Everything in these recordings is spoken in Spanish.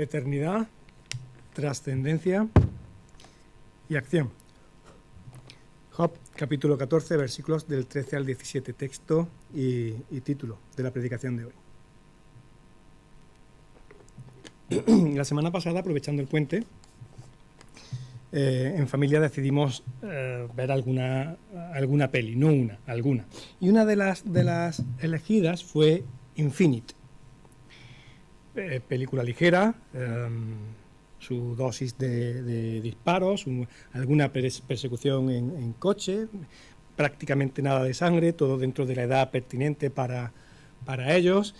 eternidad, trascendencia y acción. Job, capítulo 14, versículos del 13 al 17, texto y título de la predicación de hoy. La semana pasada, aprovechando el puente, en familia decidimos ver alguna peli, no una, alguna. Y una de las elegidas fue Infinite. Película ligera, su dosis de disparos, alguna persecución en coche, prácticamente nada de sangre, todo dentro de la edad pertinente para ellos,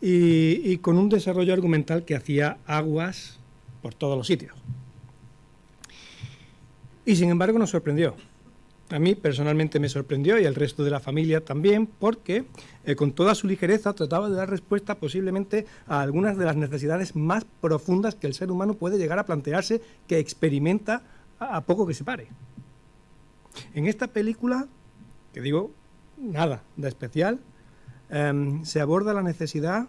y con un desarrollo argumental que hacía aguas por todos los sitios. Y sin embargo nos sorprendió. A mí personalmente me sorprendió y al resto de la familia también, porque con toda su ligereza trataba de dar respuesta posiblemente a algunas de las necesidades más profundas que el ser humano puede llegar a plantearse, que experimenta a poco que se pare. En esta película, que digo, nada de especial, se aborda la necesidad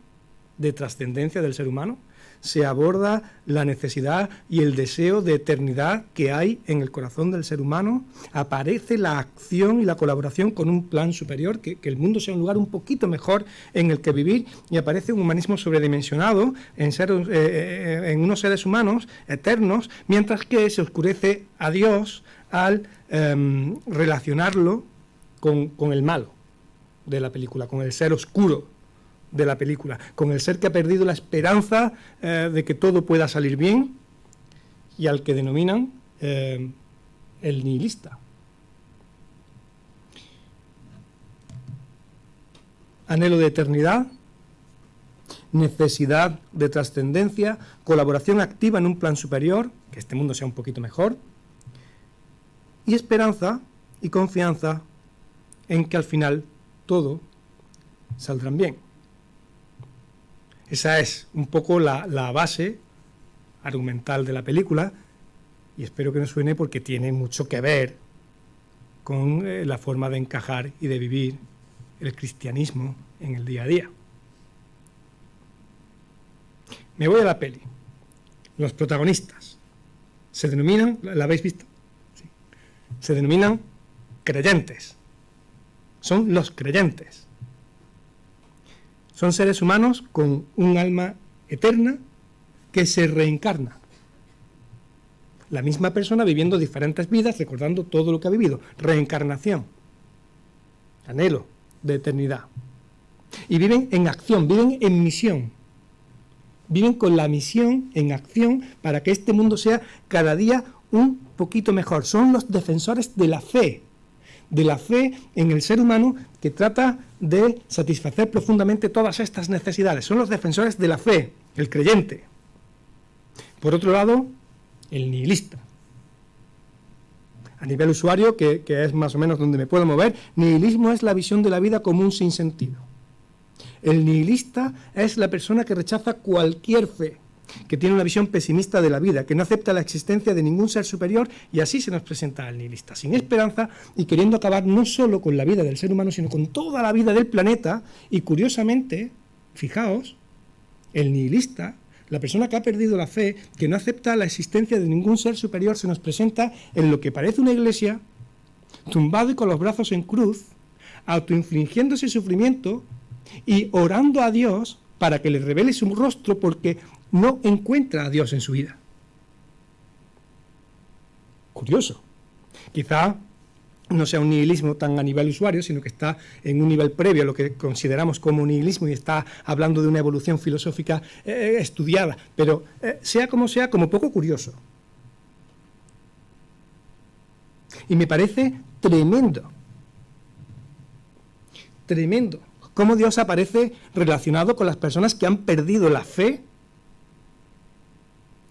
de trascendencia del ser humano, se aborda la necesidad y el deseo de eternidad que hay en el corazón del ser humano, aparece la acción y la colaboración con un plan superior, que el mundo sea un lugar un poquito mejor en el que vivir, y aparece un humanismo sobredimensionado en unos seres humanos eternos, mientras que se oscurece a Dios al relacionarlo con el malo de la película, con el ser oscuro de la película, con el ser que ha perdido la esperanza de que todo pueda salir bien, y al que denominan el nihilista. Anhelo de eternidad, necesidad de trascendencia, colaboración activa en un plan superior, que este mundo sea un poquito mejor, y esperanza y confianza en que al final todo saldrá bien. Esa es un poco la base argumental de la película, y espero que no suene porque tiene mucho que ver con la forma de encajar y de vivir el cristianismo en el día a día. Me voy a la peli. Los protagonistas se denominan, ¿la habéis visto? Sí. Se denominan creyentes. Son los creyentes. Son seres humanos con un alma eterna que se reencarna. La misma persona viviendo diferentes vidas, recordando todo lo que ha vivido. Reencarnación. Anhelo de eternidad. Y viven en acción, viven en misión. Viven con la misión en acción para que este mundo sea cada día un poquito mejor. Son los defensores de la fe en el ser humano, que trata de satisfacer profundamente todas estas necesidades. Son los defensores de la fe, el creyente. Por otro lado, el nihilista. A nivel usuario, que es más o menos donde me puedo mover, nihilismo es la visión de la vida como un sinsentido. El nihilista es la persona que rechaza cualquier fe, que tiene una visión pesimista de la vida, que no acepta la existencia de ningún ser superior, y así se nos presenta al nihilista, sin esperanza y queriendo acabar no solo con la vida del ser humano, sino con toda la vida del planeta. Y curiosamente, fijaos, el nihilista, la persona que ha perdido la fe, que no acepta la existencia de ningún ser superior, se nos presenta en lo que parece una iglesia, tumbado y con los brazos en cruz, autoinfligiéndose sufrimiento y orando a Dios para que le revele su rostro, porque no encuentra a Dios en su vida. Curioso. Quizá no sea un nihilismo tan a nivel usuario, sino que está en un nivel previo a lo que consideramos como nihilismo, y está hablando de una evolución filosófica estudiada, pero sea, como poco curioso. Y me parece tremendo cómo Dios aparece relacionado con las personas que han perdido la fe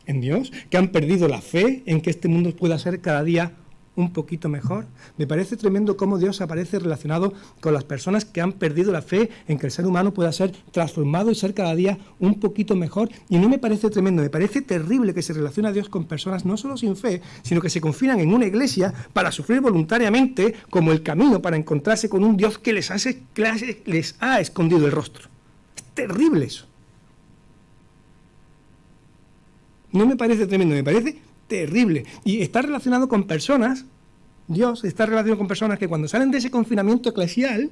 en Dios, que han perdido la fe en que este mundo pueda ser cada día un poquito mejor. Me parece tremendo cómo Dios aparece relacionado con las personas que han perdido la fe en que el ser humano pueda ser transformado y ser cada día un poquito mejor. Y no me parece tremendo, me parece terrible que se relacione a Dios con personas no solo sin fe, sino que se confinan en una iglesia para sufrir voluntariamente como el camino para encontrarse con un Dios que les ha escondido el rostro. Es terrible eso. No me parece tremendo, me parece terrible. Y está relacionado con personas, Dios está relacionado con personas que cuando salen de ese confinamiento eclesial,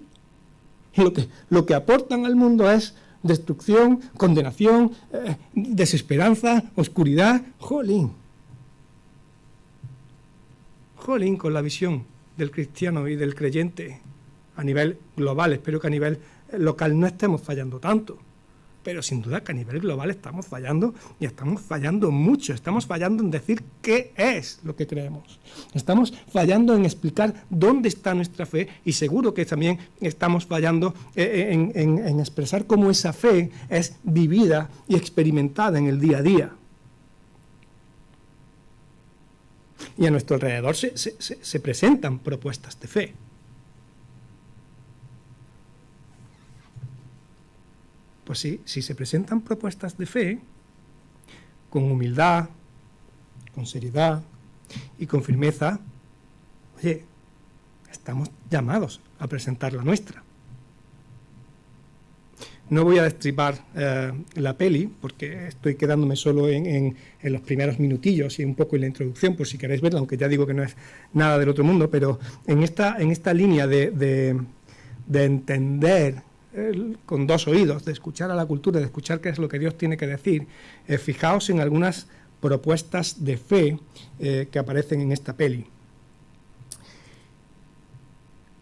lo que aportan al mundo es destrucción, condenación, desesperanza, oscuridad. Jolín con la visión del cristiano y del creyente a nivel global. Espero que a nivel local no estemos fallando tanto, pero sin duda que a nivel global estamos fallando, y estamos fallando mucho. Estamos fallando en decir qué es lo que creemos. Estamos fallando en explicar dónde está nuestra fe, y seguro que también estamos fallando en expresar cómo esa fe es vivida y experimentada en el día a día. Y a nuestro alrededor se presentan propuestas de fe. Pues sí, si se presentan propuestas de fe, con humildad, con seriedad y con firmeza, oye, estamos llamados a presentar la nuestra. No voy a destripar la peli, porque estoy quedándome solo en los primeros minutillos y un poco en la introducción, por si queréis verla, aunque ya digo que no es nada del otro mundo, pero en esta línea de entender con dos oídos, de escuchar a la cultura, de escuchar qué es lo que Dios tiene que decir, fijaos en algunas propuestas de fe que aparecen en esta peli.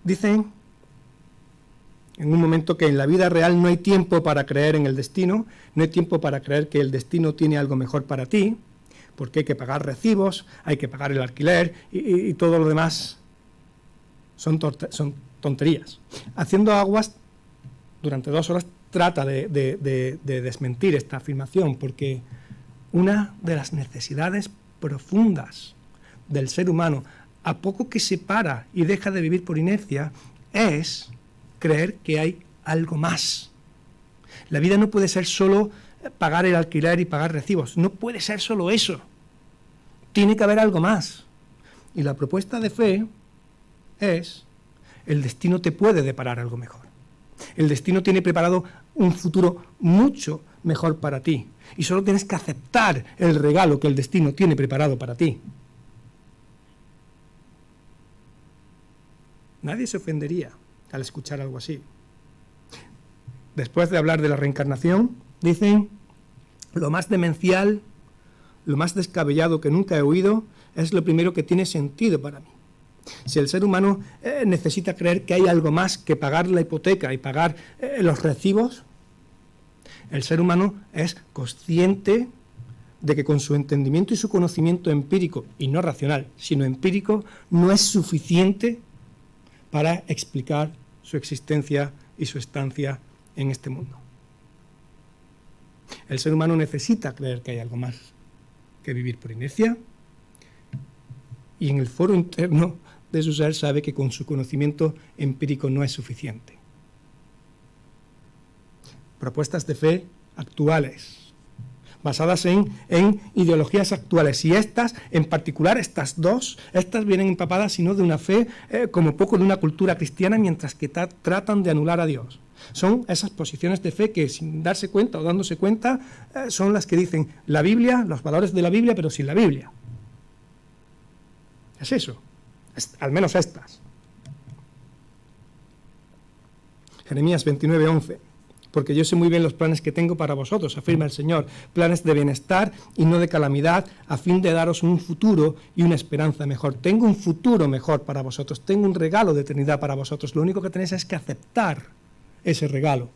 Dicen en un momento que en la vida real no hay tiempo para creer en el destino, no hay tiempo para creer que el destino tiene algo mejor para ti, porque hay que pagar recibos, hay que pagar el alquiler y todo lo demás son tonterías. Haciendo aguas durante 2 horas trata de desmentir esta afirmación, porque una de las necesidades profundas del ser humano, a poco que se para y deja de vivir por inercia, es creer que hay algo más. La vida no puede ser solo pagar el alquiler y pagar recibos, no puede ser solo eso. Tiene que haber algo más. Y la propuesta de fe es: el destino te puede deparar algo mejor. El destino tiene preparado un futuro mucho mejor para ti. Y solo tienes que aceptar el regalo que el destino tiene preparado para ti. Nadie se ofendería al escuchar algo así. Después de hablar de la reencarnación, dicen: lo más demencial, lo más descabellado que nunca he oído, es lo primero que tiene sentido para mí. Si el ser humano necesita creer que hay algo más que pagar la hipoteca y pagar los recibos, el ser humano es consciente de que con su entendimiento y su conocimiento empírico, y no racional, sino empírico, no es suficiente para explicar su existencia y su estancia en este mundo. El ser humano necesita creer que hay algo más que vivir por inercia, y en el foro interno de su ser sabe que con su conocimiento empírico no es suficiente. Propuestas de fe actuales, basadas en ideologías actuales, y estas, en particular estas dos, estas vienen empapadas sino de una fe, como poco de una cultura cristiana, mientras que tratan de anular a Dios. Son esas posiciones de fe que, sin darse cuenta o dándose cuenta, son las que dicen la Biblia, los valores de la Biblia, pero sin la Biblia. Es eso, al menos estas. Jeremías 29:11. Porque yo sé muy bien los planes que tengo para vosotros, afirma el Señor, planes de bienestar y no de calamidad, a fin de daros un futuro y una esperanza mejor. Tengo un futuro mejor para vosotros, tengo un regalo de eternidad para vosotros. Lo único que tenéis es que aceptar ese regalo.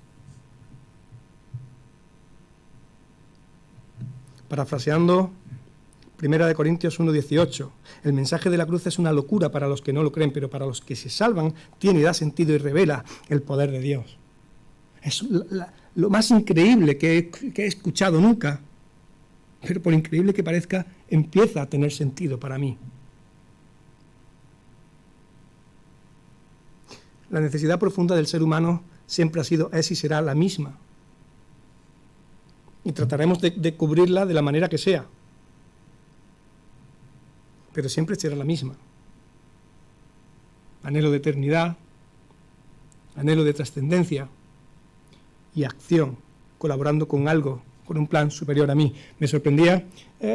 Parafraseando 1 Corintios 1:18, el mensaje de la cruz es una locura para los que no lo creen, pero para los que se salvan tiene y da sentido y revela el poder de Dios. Es lo más increíble que he escuchado nunca, pero por increíble que parezca, empieza a tener sentido para mí. La necesidad profunda del ser humano siempre ha sido, es y será la misma. Y trataremos de cubrirla de la manera que sea, pero siempre será la misma. Anhelo de eternidad, anhelo de trascendencia y acción, colaborando con algo con un plan superior a mí. Me sorprendía,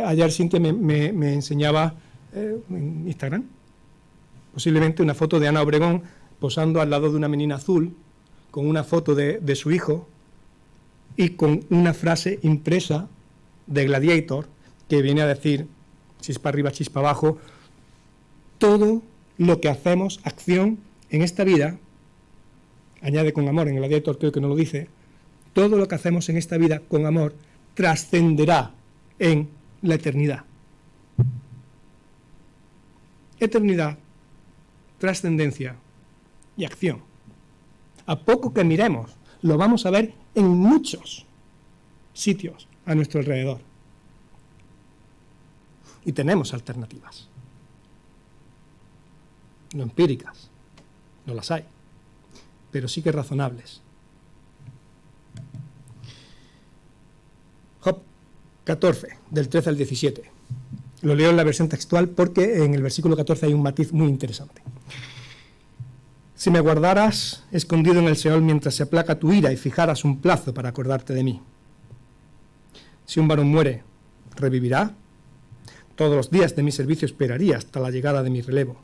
ayer Cintia me enseñaba en Instagram, posiblemente una foto de Ana Obregón posando al lado de una menina azul, con una foto de su hijo y con una frase impresa de Gladiator que viene a decir, chispa arriba, chispa abajo, todo lo que hacemos, acción en esta vida, añade con amor, en Gladiator creo que no lo dice, todo lo que hacemos en esta vida con amor trascenderá en la eternidad. Eternidad, trascendencia y acción. A poco que miremos, lo vamos a ver en muchos sitios a nuestro alrededor. Y tenemos alternativas. No empíricas, no las hay, pero sí que razonables. Job 14, del 13 al 17. Lo leo en la versión textual porque en el versículo 14 hay un matiz muy interesante. Si me guardaras escondido en el Seol mientras se aplaca tu ira y fijaras un plazo para acordarte de mí. Si un varón muere, ¿revivirá? Todos los días de mi servicio esperaría hasta la llegada de mi relevo.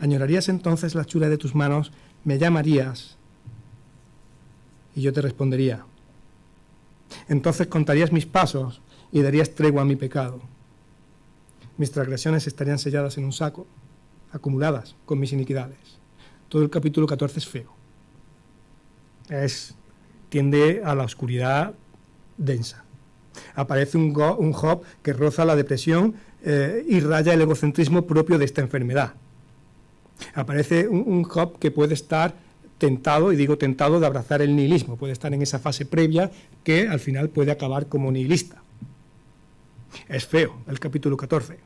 Añorarías entonces la hechura de tus manos, me llamarías y yo te respondería. Entonces contarías mis pasos y darías tregua a mi pecado. Mis transgresiones estarían selladas en un saco, acumuladas con mis iniquidades. Todo el capítulo 14 es feo. Tiende a la oscuridad densa. Aparece un Job que roza la depresión y raya el egocentrismo propio de esta enfermedad. Aparece un Job que puede estar tentado, y digo tentado, de abrazar el nihilismo. Puede estar en esa fase previa que al final puede acabar como nihilista. Es feo el capítulo 14.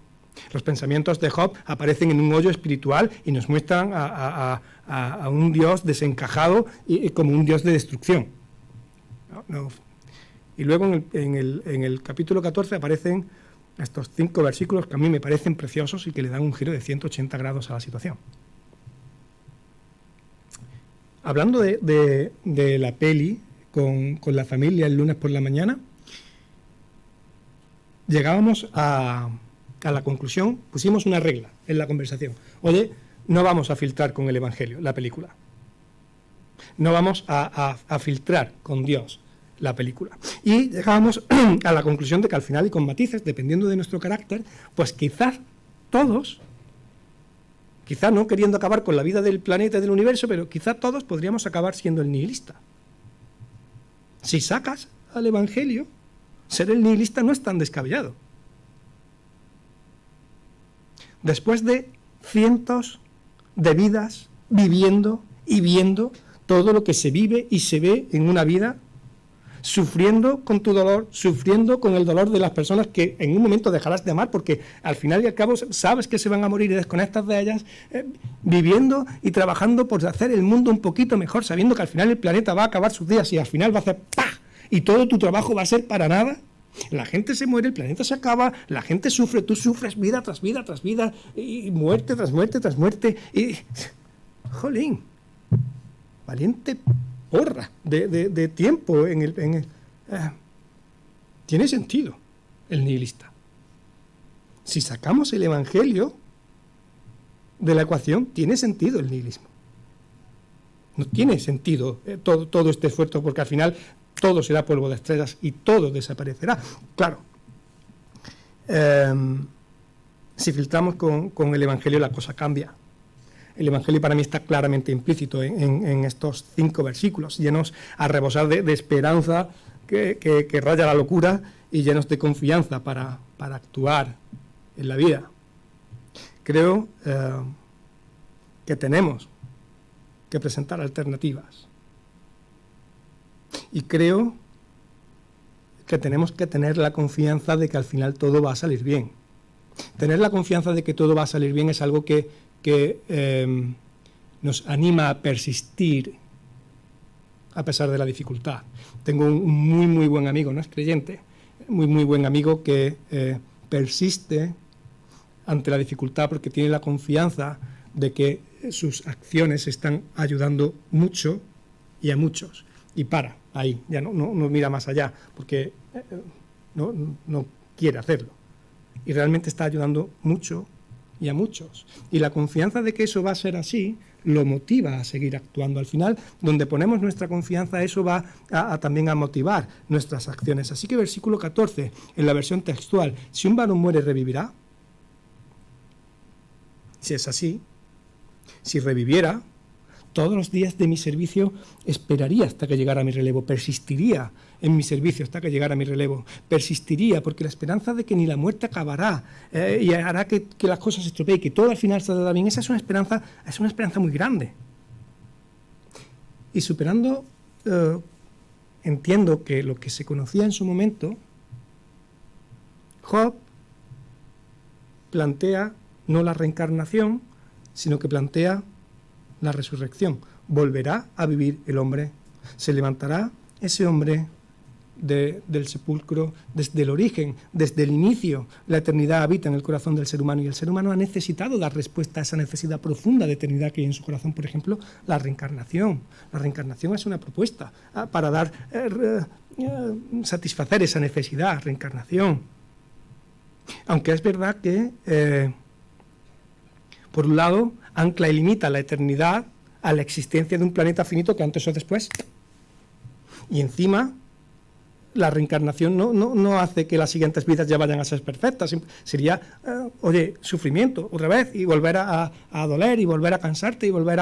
Los pensamientos de Job aparecen en un hoyo espiritual y nos muestran a un Dios desencajado y como un Dios de destrucción. Y luego en el capítulo 14 aparecen estos 5 versículos que a mí me parecen preciosos y que le dan un giro de 180 grados a la situación. Hablando de la peli con la familia el lunes por la mañana, llegábamos a la conclusión, pusimos una regla en la conversación. Oye, no vamos a filtrar con el Evangelio la película. No vamos a filtrar con Dios la película. Y llegábamos a la conclusión de que al final, y con matices, dependiendo de nuestro carácter, pues quizás todos, quizás no queriendo acabar con la vida del planeta y del universo, pero quizás todos podríamos acabar siendo el nihilista. Si sacas al Evangelio, ser el nihilista no es tan descabellado. Después de cientos de vidas viviendo y viendo todo lo que se vive y se ve en una vida, sufriendo con tu dolor, sufriendo con el dolor de las personas que en un momento dejarás de amar, porque al final y al cabo sabes que se van a morir y desconectas de ellas, viviendo y trabajando por hacer el mundo un poquito mejor, sabiendo que al final el planeta va a acabar sus días y al final va a hacer ¡pah! Y todo tu trabajo va a ser para nada. La gente se muere, el planeta se acaba, la gente sufre, tú sufres vida tras vida tras vida, y muerte tras muerte tras muerte, y jolín, valiente porra de tiempo tiene sentido el nihilista. Si sacamos el Evangelio de la ecuación, tiene sentido el nihilismo. No tiene sentido todo este esfuerzo, porque al final todo será polvo de estrellas y todo desaparecerá. Claro, si filtramos con el Evangelio, la cosa cambia. El Evangelio para mí está claramente implícito en estos 5 versículos, llenos a rebosar de esperanza que raya la locura y llenos de confianza para actuar en la vida. Creo que tenemos que presentar alternativas. Y creo que tenemos que tener la confianza de que al final todo va a salir bien. Tener la confianza de que todo va a salir bien es algo que nos anima a persistir a pesar de la dificultad. Tengo un muy buen amigo, no es creyente, muy buen amigo que persiste ante la dificultad porque tiene la confianza de que sus acciones están ayudando mucho y a muchos. Y para, ahí, ya no mira más allá, porque no quiere hacerlo. Y realmente está ayudando mucho y a muchos. Y la confianza de que eso va a ser así lo motiva a seguir actuando. Al final, donde ponemos nuestra confianza, eso va también a motivar nuestras acciones. Así que versículo 14, en la versión textual, si un varón muere, ¿revivirá? Si es así, si reviviera, todos los días de mi servicio esperaría hasta que llegara mi relevo, persistiría en mi servicio hasta que llegara mi relevo, persistiría, porque la esperanza de que ni la muerte acabará y hará que las cosas se estropeen, que todo al final saldrá bien, esa es una esperanza muy grande. Y superando, entiendo que lo que se conocía en su momento, Job plantea no la reencarnación, sino que plantea la resurrección. Volverá a vivir el hombre, se levantará ese hombre del sepulcro desde el origen, desde el inicio. La eternidad habita en el corazón del ser humano y el ser humano ha necesitado dar respuesta a esa necesidad profunda de eternidad que hay en su corazón. Por ejemplo, la reencarnación. La reencarnación es una propuesta para satisfacer esa necesidad, reencarnación. Aunque es verdad que por un lado, ancla y limita la eternidad a la existencia de un planeta finito que antes o después. Y encima, la reencarnación no hace que las siguientes vidas ya vayan a ser perfectas. Sería, sufrimiento otra vez y volver a doler y volver a cansarte y volver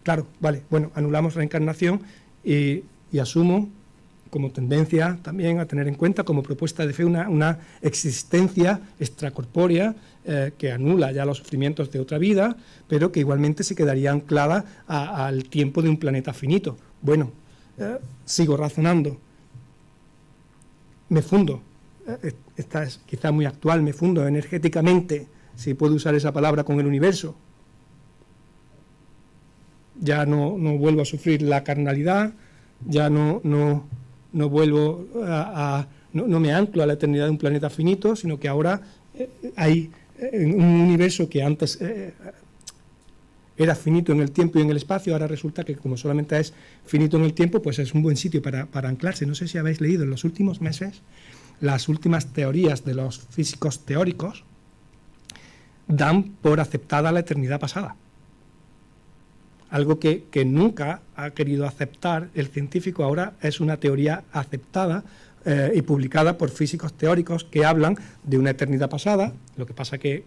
Claro, vale, bueno, anulamos reencarnación y asumo como tendencia también a tener en cuenta como propuesta de fe una existencia extracorpórea que anula ya los sufrimientos de otra vida, pero que igualmente se quedaría anclada al tiempo de un planeta finito. Bueno, sigo razonando. Me fundo, esta es quizá muy actual, me fundo energéticamente, si puedo usar esa palabra, con el universo. Ya no vuelvo a sufrir la carnalidad, ya no vuelvo no me anclo a la eternidad de un planeta finito, sino que ahora hay un universo que antes era finito en el tiempo y en el espacio, ahora resulta que como solamente es finito en el tiempo, pues es un buen sitio para anclarse. No sé si habéis leído en los últimos meses las últimas teorías de los físicos teóricos dan por aceptada la eternidad pasada. Algo que nunca ha querido aceptar el científico, ahora es una teoría aceptada y publicada por físicos teóricos que hablan de una eternidad pasada. Lo que pasa que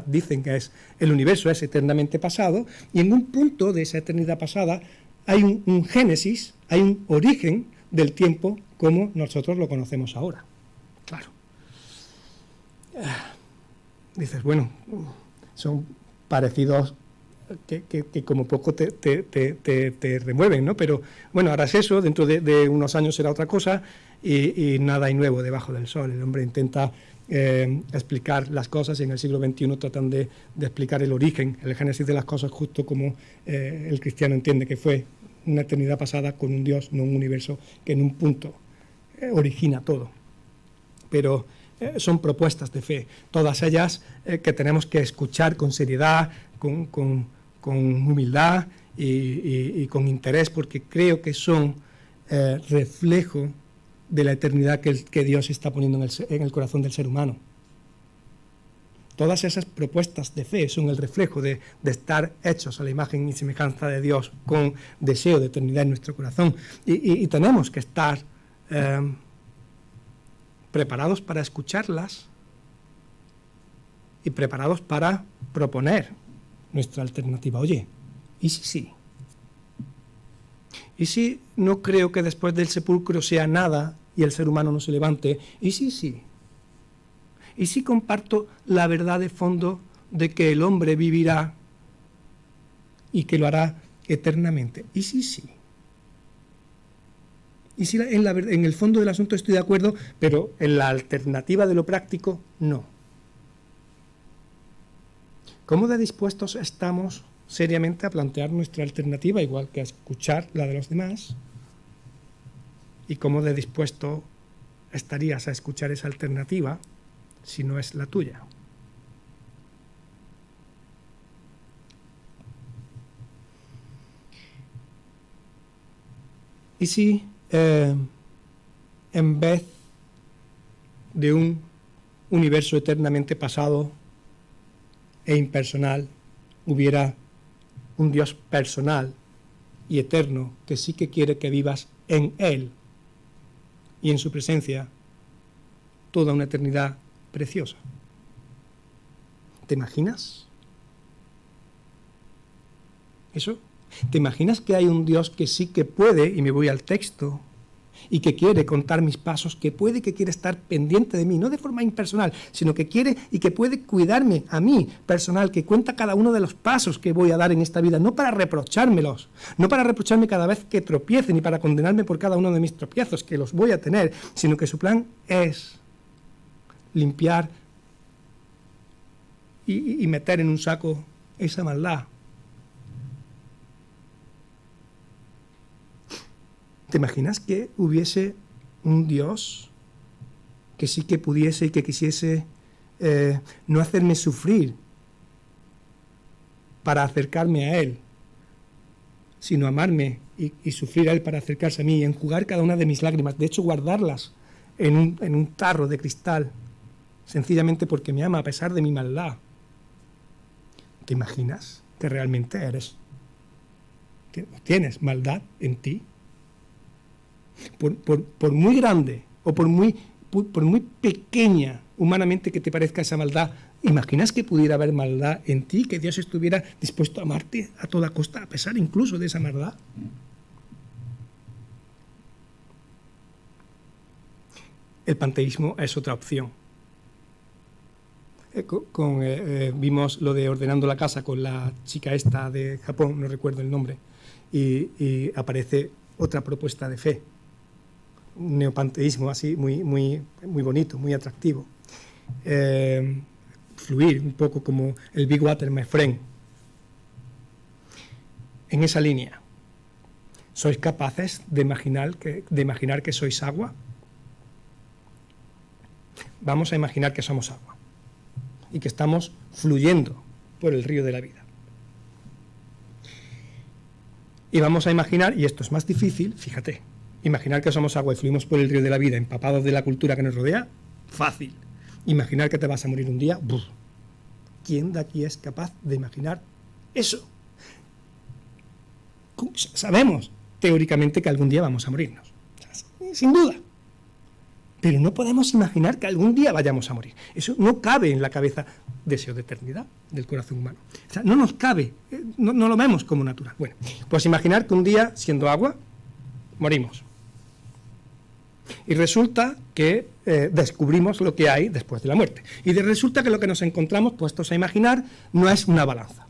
dicen que el universo es eternamente pasado, y en un punto de esa eternidad pasada hay un génesis, hay un origen del tiempo como nosotros lo conocemos ahora. Claro. Dices, bueno, son parecidos que como poco te remueven, ¿no? Pero bueno, ahora es eso, dentro de unos años será otra cosa y nada hay nuevo debajo del sol. El hombre intenta explicar las cosas y en el siglo XXI tratan de explicar el origen, el génesis de las cosas, justo como el cristiano entiende que fue una eternidad pasada con un Dios, no un universo que en un punto origina todo. Pero son propuestas de fe, todas ellas que tenemos que escuchar con seriedad, con humildad y con interés, porque creo que son reflejo de la eternidad que Dios está poniendo en el corazón del ser humano. Todas esas propuestas de fe son el reflejo de estar hechos a la imagen y semejanza de Dios, con deseo de eternidad en nuestro corazón. Y tenemos que estar preparados para escucharlas y preparados para proponer nuestra alternativa. Oye, ¿y si sí? ¿Y si no creo que después del sepulcro sea nada y el ser humano no se levante? ¿Y si sí? ¿Y si comparto la verdad de fondo de que el hombre vivirá y que lo hará eternamente? ¿Y si sí? Y si en el fondo del asunto estoy de acuerdo, pero en la alternativa de lo práctico, no. ¿Cómo de dispuestos estamos seriamente a plantear nuestra alternativa, igual que a escuchar la de los demás? ¿Y cómo de dispuesto estarías a escuchar esa alternativa si no es la tuya? ¿Y si en vez de un universo eternamente pasado e impersonal, hubiera un Dios personal y eterno que sí que quiere que vivas en Él y en su presencia toda una eternidad preciosa? ¿Te imaginas eso? ¿Te imaginas que hay un Dios que sí que puede, y me voy al texto, y que quiere contar mis pasos, que quiere estar pendiente de mí, no de forma impersonal, sino que quiere y que puede cuidarme a mí, personal, que cuenta cada uno de los pasos que voy a dar en esta vida, no para reprochármelos, no para reprocharme cada vez que tropiece, ni para condenarme por cada uno de mis tropiezos, que los voy a tener, sino que su plan es limpiar y meter en un saco esa maldad. ¿Te imaginas que hubiese un Dios que sí que pudiese y que quisiese no hacerme sufrir para acercarme a Él, sino amarme y sufrir a Él para acercarse a mí y enjugar cada una de mis lágrimas, de hecho guardarlas en un tarro de cristal, sencillamente porque me ama a pesar de mi maldad? ¿Te imaginas que realmente tienes maldad en ti? Por muy grande o por muy pequeña humanamente que te parezca esa maldad, ¿imaginas que pudiera haber maldad en ti, que Dios estuviera dispuesto a amarte a toda costa, a pesar incluso de esa maldad? El panteísmo es otra opción. Vimos lo de Ordenando la Casa con la chica esta de Japón, no recuerdo el nombre, y aparece otra propuesta de fe, un neopanteísmo así muy bonito, muy atractivo. Fluir un poco como el Big Water, my friend. En esa línea, ¿sois capaces de imaginar que sois agua? Vamos a imaginar que somos agua y que estamos fluyendo por el río de la vida. Y vamos a imaginar, y esto es más difícil, fíjate, imaginar que somos agua y fluimos por el río de la vida empapados de la cultura que nos rodea, fácil. Imaginar que te vas a morir un día, ¡buf! ¿Quién de aquí es capaz de imaginar eso? Sabemos teóricamente que algún día vamos a morirnos, sin duda. Pero no podemos imaginar que algún día vayamos a morir. Eso no cabe en la cabeza, deseo de eternidad del corazón humano. O sea, no nos cabe, no lo vemos como natural. Bueno, pues imaginar que un día, siendo agua, morimos. Y resulta que descubrimos lo que hay después de la muerte. Y resulta que lo que nos encontramos, puestos a imaginar, no es una balanza.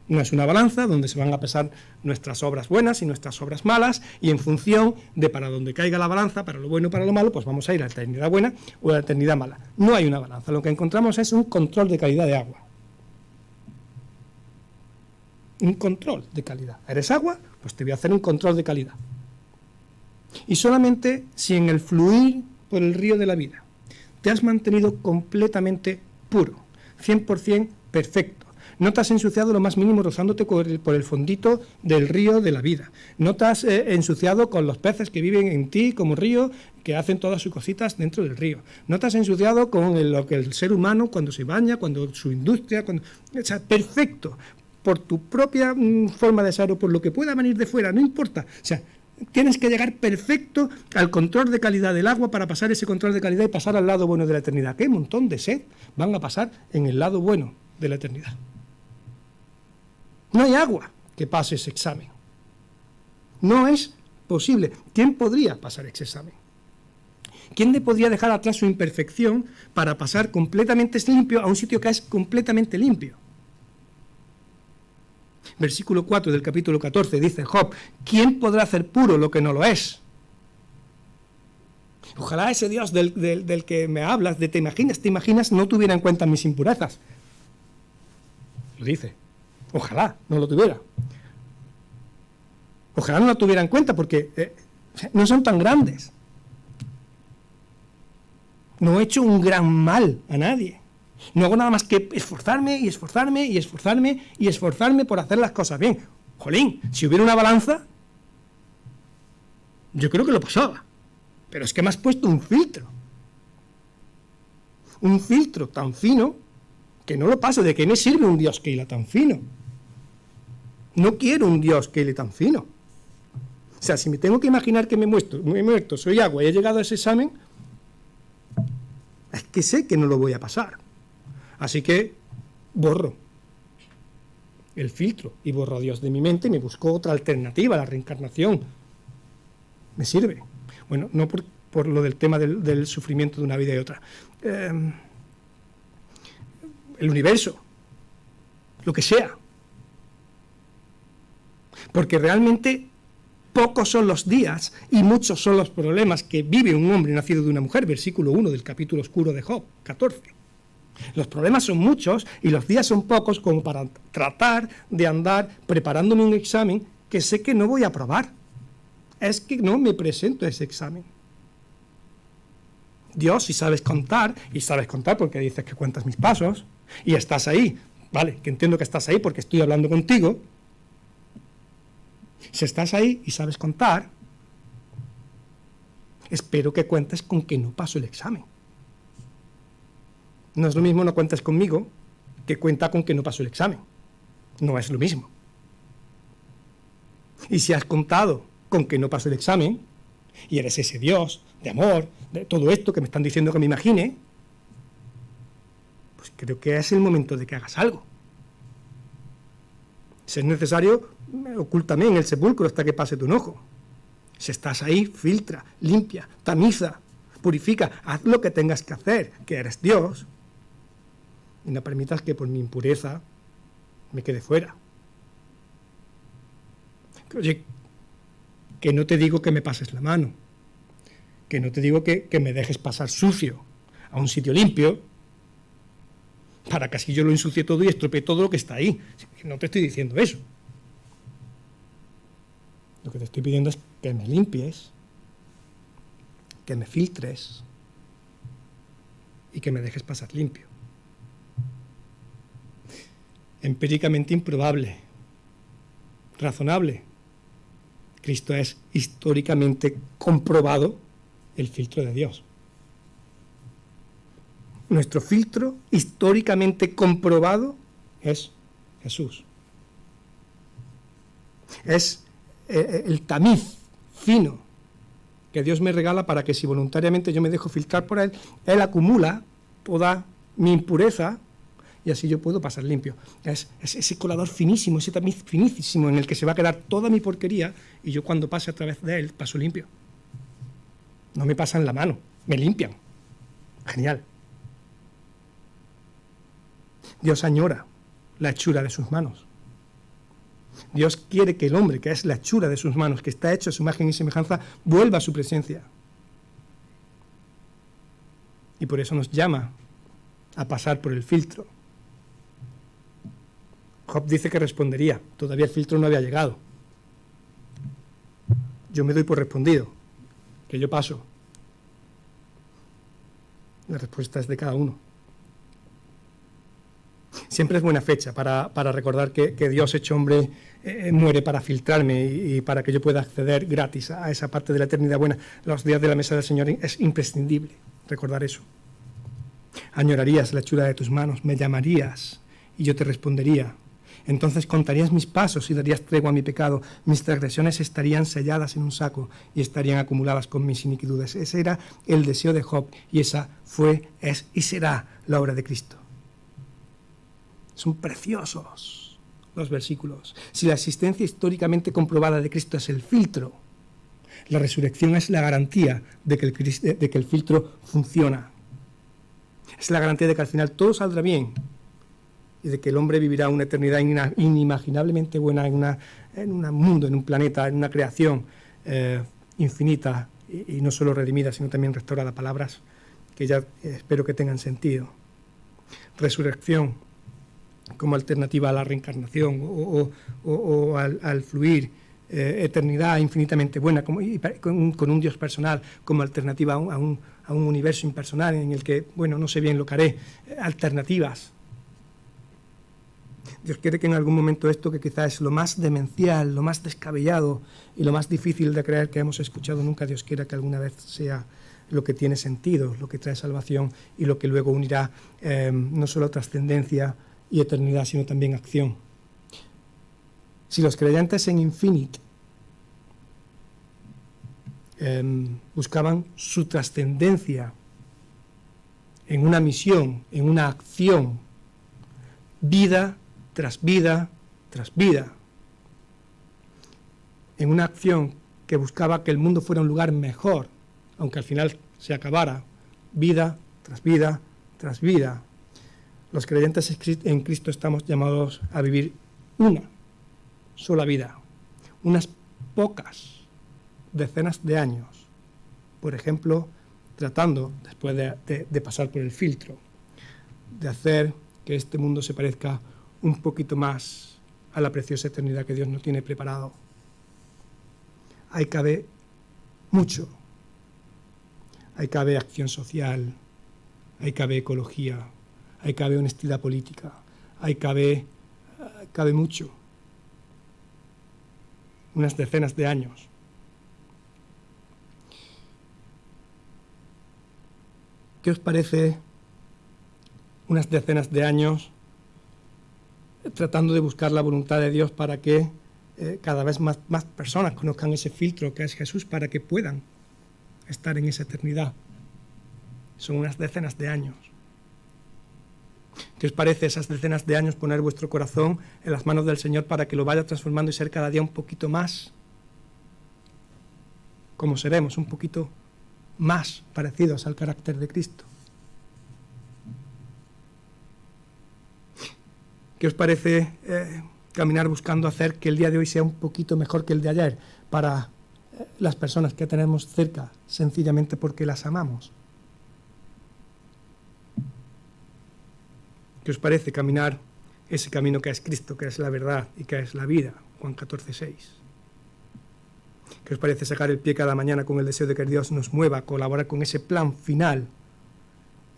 No es una balanza donde se van a pesar nuestras obras buenas y nuestras obras malas, y en función de para donde caiga la balanza, para lo bueno y para lo malo, pues vamos a ir a la eternidad buena o a la eternidad mala. No hay una balanza, lo que encontramos es un control de calidad de agua. Un control de calidad. ¿Eres agua? Pues te voy a hacer un control de calidad. Y solamente si en el fluir por el río de la vida te has mantenido completamente puro, 100% perfecto, no te has ensuciado lo más mínimo rozándote por el fondito del río de la vida, no te has ensuciado con los peces que viven en ti como río, que hacen todas sus cositas dentro del río, no te has ensuciado con lo que el ser humano cuando se baña, cuando su industria, o sea, perfecto, por tu propia forma de ser o por lo que pueda venir de fuera, no importa, o sea, tienes que llegar perfecto al control de calidad del agua para pasar ese control de calidad y pasar al lado bueno de la eternidad. ¿Qué montón de sed van a pasar en el lado bueno de la eternidad? No hay agua que pase ese examen. No es posible. ¿Quién podría pasar ese examen? ¿Quién le podría dejar atrás su imperfección para pasar completamente limpio a un sitio que es completamente limpio? Versículo 4 del capítulo 14 dice Job: ¿quién podrá hacer puro lo que no lo es? Ojalá ese Dios del que me hablas, te imaginas, no tuviera en cuenta mis impurezas. Lo dice. Ojalá no lo tuviera. Ojalá no lo tuviera en cuenta porque no son tan grandes. No he hecho un gran mal a nadie. No hago nada más que esforzarme y esforzarme y esforzarme y esforzarme por hacer las cosas bien. Jolín, si hubiera una balanza, Yo creo que lo pasaba, pero es que me has puesto un filtro. Un filtro tan fino que no lo paso. ¿De qué me sirve un Dios que hila tan fino? No quiero un Dios que hile tan fino. O sea, si me tengo que imaginar que me he muerto, soy agua y he llegado a ese examen, es que sé que no lo voy a pasar. Así que borro el filtro y borro a Dios de mi mente y me busco otra alternativa, la reencarnación. Me sirve. Bueno, no por lo del tema del sufrimiento de una vida y otra. El universo, lo que sea. Porque realmente pocos son los días y muchos son los problemas que vive un hombre nacido de una mujer, versículo 1 del capítulo oscuro de Job, 14. Los problemas son muchos y los días son pocos como para tratar de andar preparándome un examen que sé que no voy a aprobar. Es que no me presento a ese examen. Dios, si sabes contar, y sabes contar porque dices que cuentas mis pasos, y estás ahí, vale, que entiendo que estás ahí porque estoy hablando contigo. Si estás ahí y sabes contar, espero que cuentes con que no paso el examen. No es lo mismo no cuentes conmigo que cuenta con que no paso el examen. No es lo mismo. Y si has contado con que no paso el examen, y eres ese Dios de amor, de todo esto que me están diciendo que me imagine, pues creo que es el momento de que hagas algo. Si es necesario, ocúltame en el sepulcro hasta que pase tu enojo. Si estás ahí, filtra, limpia, tamiza, purifica, haz lo que tengas que hacer, que eres Dios, y no permitas que por mi impureza me quede fuera. Oye, que no te digo que me pases la mano, que no te digo que me dejes pasar sucio a un sitio limpio, para que así yo lo ensucie todo y estropee todo lo que está ahí. No te estoy diciendo eso. Lo que te estoy pidiendo es que me limpies, que me filtres y que me dejes pasar limpio. Empíricamente improbable, razonable. Cristo es históricamente comprobado el filtro de Dios. Nuestro filtro históricamente comprobado es Jesús. Es el tamiz fino que Dios me regala para que si voluntariamente yo me dejo filtrar por Él, Él acumula toda mi impureza y así yo puedo pasar limpio. Es ese colador finísimo, ese tamiz finísimo en el que se va a quedar toda mi porquería y yo cuando pase a través de Él paso limpio. No me pasan la mano, me limpian. Genial. Dios añora la hechura de sus manos. Dios quiere que el hombre, que es la hechura de sus manos, que está hecho a su imagen y semejanza, vuelva a su presencia. Y por eso nos llama a pasar por el filtro. Job dice que respondería, todavía el filtro no había llegado. Yo me doy por respondido, que yo paso. La respuesta es de cada uno. Siempre es buena fecha para recordar que Dios hecho hombre muere para filtrarme y para que yo pueda acceder gratis a esa parte de la eternidad buena. Los días de la mesa del Señor es imprescindible recordar eso. Añorarías la hechura de tus manos, me llamarías y yo te respondería. Entonces contarías mis pasos y darías tregua a mi pecado. Mis transgresiones estarían selladas en un saco y estarían acumuladas con mis iniquidades. Ese era el deseo de Job y esa fue, es y será la obra de Cristo. Son preciosos los versículos. Si la existencia históricamente comprobada de Cristo es el filtro, la resurrección es la garantía de que el filtro funciona. Es la garantía de que al final todo saldrá bien y de que el hombre vivirá una eternidad inimaginablemente buena en un mundo, en un planeta, en una creación infinita y no solo redimida, sino también restaurada. Palabras que ya espero que tengan sentido. Resurrección como alternativa a la reencarnación o al fluir, eternidad infinitamente buena con un Dios personal como alternativa a un universo impersonal en el que, bueno, no sé bien lo que haré, alternativas. Dios quiere que en algún momento esto, que quizás es lo más demencial, lo más descabellado y lo más difícil de creer que hemos escuchado nunca, Dios quiera que alguna vez sea lo que tiene sentido, lo que trae salvación y lo que luego unirá no solo trascendencia y eternidad, sino también acción. Si los creyentes en Infinite buscaban su trascendencia en una misión, en una acción, vida tras vida tras vida, en una acción que buscaba que el mundo fuera un lugar mejor, aunque al final se acabara, vida tras vida tras vida. Los creyentes en Cristo estamos llamados a vivir una sola vida, unas pocas decenas de años, por ejemplo, tratando, después de pasar por el filtro, de hacer que este mundo se parezca un poquito más a la preciosa eternidad que Dios nos tiene preparado. Ahí cabe mucho. Ahí cabe acción social, ahí cabe ecología, ahí cabe honestidad política, ahí cabe mucho. Unas decenas de años. ¿Qué os parece unas decenas de años tratando de buscar la voluntad de Dios para que cada vez más personas conozcan ese filtro que es Jesús, para que puedan estar en esa eternidad? Son unas decenas de años. ¿Qué os parece esas decenas de años poner vuestro corazón en las manos del Señor para que lo vaya transformando y ser cada día un poquito más como seremos, un poquito más parecidos al carácter de Cristo? ¿Qué os parece caminar buscando hacer que el día de hoy sea un poquito mejor que el de ayer para las personas que tenemos cerca, sencillamente porque las amamos? ¿Qué os parece caminar ese camino que es Cristo, que es la verdad y que es la vida? Juan 14:6. ¿Qué os parece sacar el pie cada mañana con el deseo de que Dios nos mueva a colaborar con ese plan final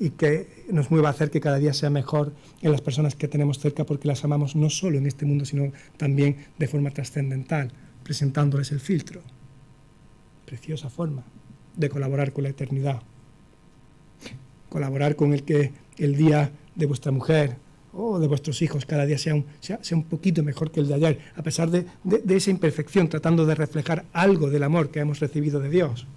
y que nos mueva a hacer que cada día sea mejor en las personas que tenemos cerca, porque las amamos no solo en este mundo, sino también de forma trascendental, presentándoles el filtro? Preciosa forma de colaborar con la eternidad. Colaborar con el que el día de vuestra mujer o de vuestros hijos cada día sea un poquito mejor que el de ayer, a pesar de esa imperfección, tratando de reflejar algo del amor que hemos recibido de Dios.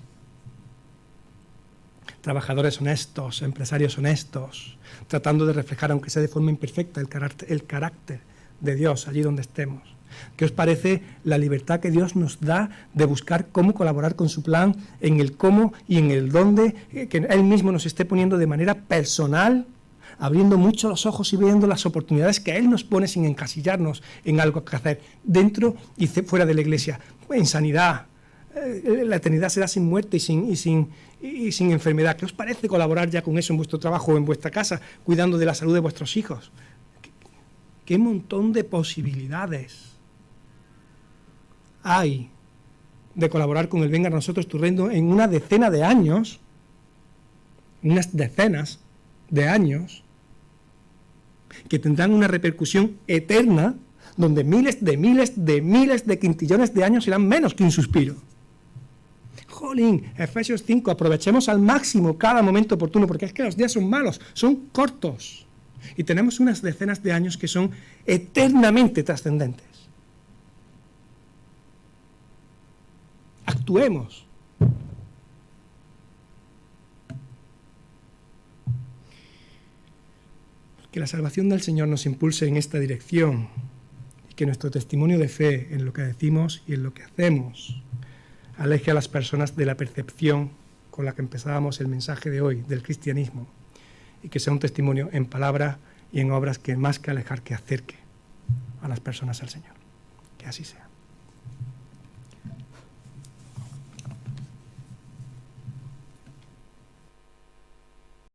Trabajadores honestos, empresarios honestos, tratando de reflejar, aunque sea de forma imperfecta, el carácter de Dios allí donde estemos. ¿Qué os parece la libertad que Dios nos da de buscar cómo colaborar con su plan, en el cómo y en el dónde, que Él mismo nos esté poniendo de manera personal, abriendo mucho los ojos y viendo las oportunidades que Él nos pone sin encasillarnos en algo que hacer, dentro y fuera de la iglesia, en sanidad? La eternidad será sin muerte y sin enfermedad. ¿Qué os parece colaborar ya con eso en vuestro trabajo o en vuestra casa, cuidando de la salud de vuestros hijos? ¿Qué montón de posibilidades hay de colaborar con el Venga a nosotros tu reino en una decena de años, unas decenas de años, que tendrán una repercusión eterna, donde miles de quintillones de años serán menos que un suspiro? Jolín, Efesios 5, aprovechemos al máximo cada momento oportuno, porque es que los días son malos, son cortos, y tenemos unas decenas de años que son eternamente trascendentes. Actuemos. Que la salvación del Señor nos impulse en esta dirección y que nuestro testimonio de fe en lo que decimos y en lo que hacemos aleje a las personas de la percepción con la que empezábamos el mensaje de hoy del cristianismo, y que sea un testimonio en palabra y en obras que más que alejar, que acerque a las personas al Señor. Que así sea.